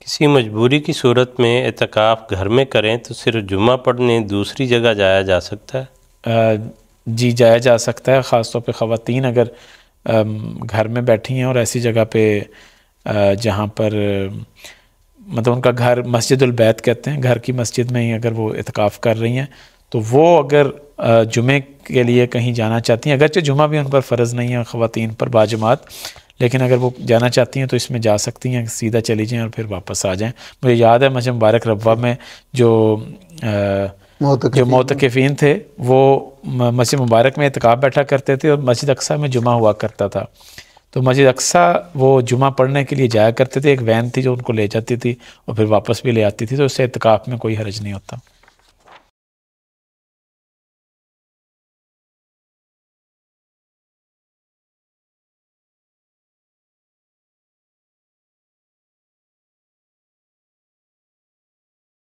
کسی مجبوری کی صورت میں اعتکاف گھر میں کریں تو صرف جمعہ پڑھنے دوسری جگہ جایا جا سکتا ہے؟ جی جایا جا سکتا ہے، خاص طور پہ خواتین اگر گھر میں بیٹھی ہیں اور ایسی جگہ پہ جہاں پر مطلب ان کا گھر مسجد البیت کہتے ہیں، گھر کی مسجد میں ہی اگر وہ اعتکاف کر رہی ہیں، تو وہ اگر جمعے کے لیے کہیں جانا چاہتی ہیں، اگرچہ جمعہ بھی ان پر فرض نہیں ہے خواتین پر باجماعت، لیکن اگر وہ جانا چاہتی ہیں تو اس میں جا سکتی ہیں، سیدھا چلی جائیں اور پھر واپس آ جائیں۔ مجھے یاد ہے مسجد مبارک ربوہ میں جو معتکفین تھے وہ مسجد مبارک میں اعتکاف بیٹھا کرتے تھے اور مسجد اقصیٰ میں جمعہ ہوا کرتا تھا، تو مسجد اقصیٰ وہ جمعہ پڑھنے کے لیے جایا کرتے تھے، ایک وین تھی جو ان کو لے جاتی تھی اور پھر واپس بھی لے آتی تھی، تو اس سے اعتکاف میں کوئی حرج نہیں ہوتا۔